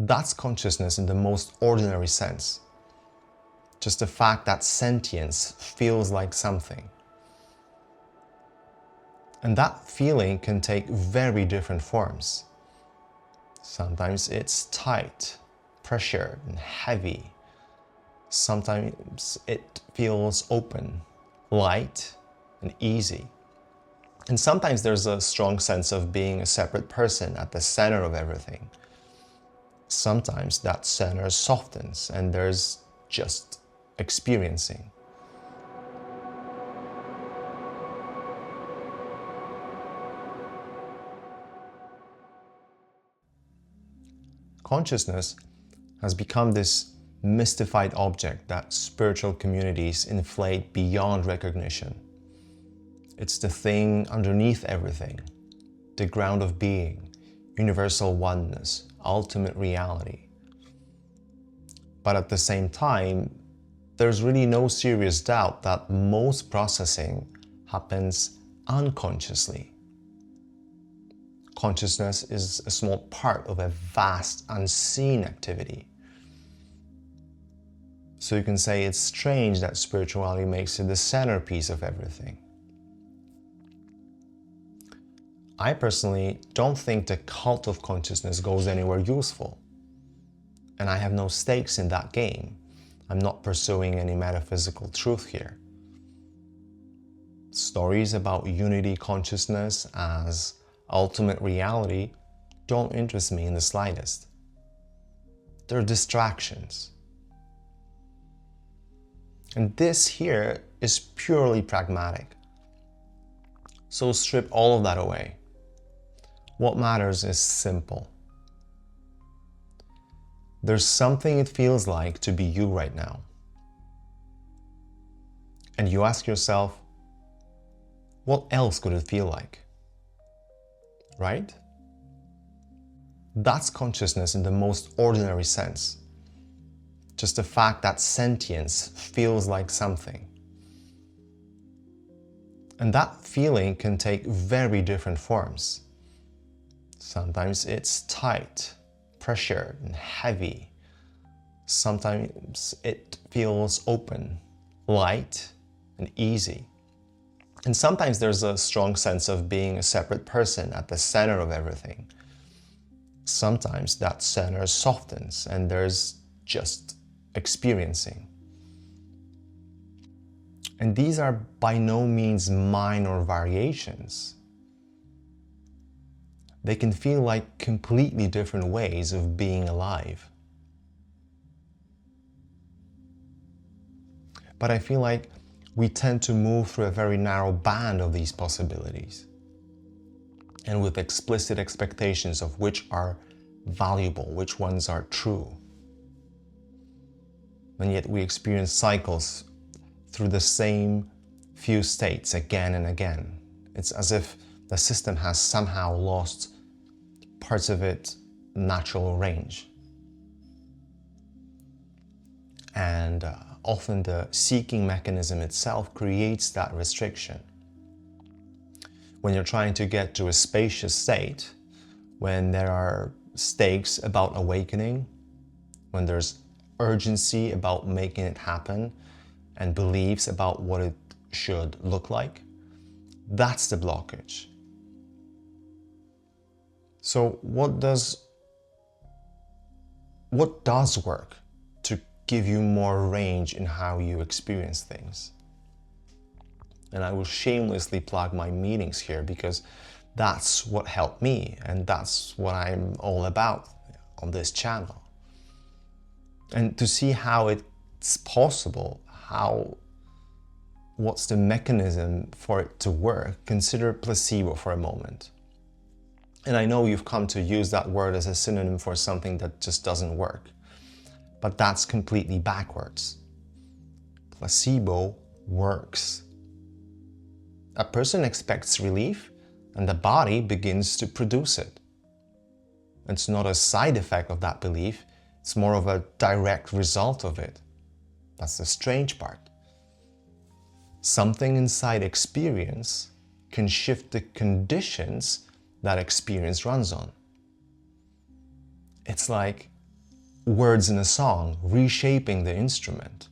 That's consciousness in the most ordinary sense. Just the fact that sentience feels like something. And that feeling can take very different forms. Sometimes it's tight, pressured, and heavy. Sometimes it feels open, light, and easy. And sometimes there's a strong sense of being a separate person at the center of everything. Sometimes that center softens and there's just experiencing. Consciousness has become this mystified object that spiritual communities inflate beyond recognition. It's the thing underneath everything, the ground of being, universal oneness, ultimate reality. But at the same time, there's really no serious doubt that most processing happens unconsciously. Consciousness is a small part of a vast, unseen activity. So you can say it's strange that spirituality makes it the centerpiece of everything. I personally don't think the cult of consciousness goes anywhere useful. And I have no stakes in that game. I'm not pursuing any metaphysical truth here. Stories about unity consciousness as ultimate reality don't interest me in the slightest. They're distractions. And this here is purely pragmatic. So strip all of that away. What matters is simple. There's something it feels like to be you right now. And you ask yourself, what else could it feel like? Right? That's consciousness in the most ordinary sense. Just the fact that sentience feels like something. And that feeling can take very different forms. Sometimes it's tight, pressured, and heavy. Sometimes it feels open, light, and easy. And sometimes there's a strong sense of being a separate person at the center of everything. Sometimes that center softens and there's just experiencing. And these are by no means minor variations. They can feel like completely different ways of being alive. But I feel like we tend to move through a very narrow band of these possibilities, and with explicit expectations of which are valuable, which ones are true. And yet we experience cycles through the same few states again and again. It's as if the system has somehow lost parts of its natural range. And often the seeking mechanism itself creates that restriction. When you're trying to get to a spacious state, when there are stakes about awakening, when there's urgency about making it happen, and beliefs about what it should look like, that's the blockage. So what does work to give you more range in how you experience things? And I will shamelessly plug my meetings here because that's what helped me and that's what I'm all about on this channel. And to see how it's possible, what's the mechanism for it to work, consider placebo for a moment. And I know you've come to use that word as a synonym for something that just doesn't work, but that's completely backwards. Placebo works. A person expects relief and the body begins to produce it. It's not a side effect of that belief, it's more of a direct result of it. That's the strange part. Something inside experience can shift the conditions that experience runs on. It's like words in a song, reshaping the instrument.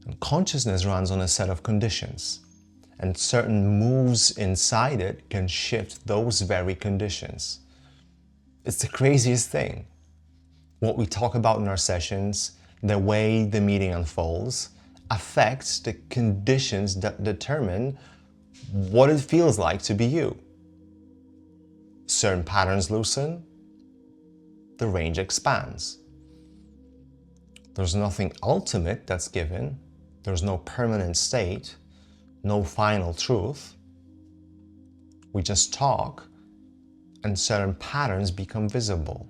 And consciousness runs on a set of conditions, and certain moves inside it can shift those very conditions. It's the craziest thing. What we talk about in our sessions, the way the meeting unfolds, affects the conditions that determine what it feels like to be you. Certain patterns loosen, the range expands. There's nothing ultimate that's given. There's no permanent state, no final truth. We just talk, and certain patterns become visible.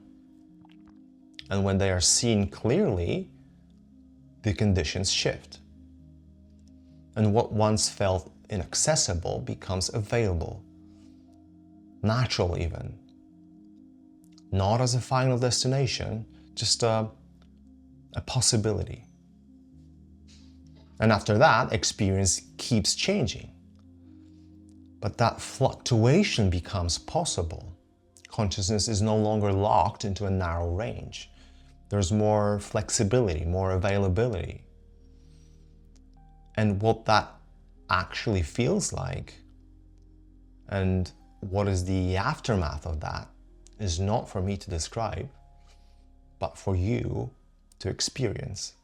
And when they are seen clearly, the conditions shift. And what once felt inaccessible becomes available, natural even. Not as a final destination, just a possibility. And after that, experience keeps changing. But that fluctuation becomes possible. Consciousness is no longer locked into a narrow range. There's more flexibility, more availability. And what that actually feels like and what is the aftermath of that is not for me to describe, but for you to experience.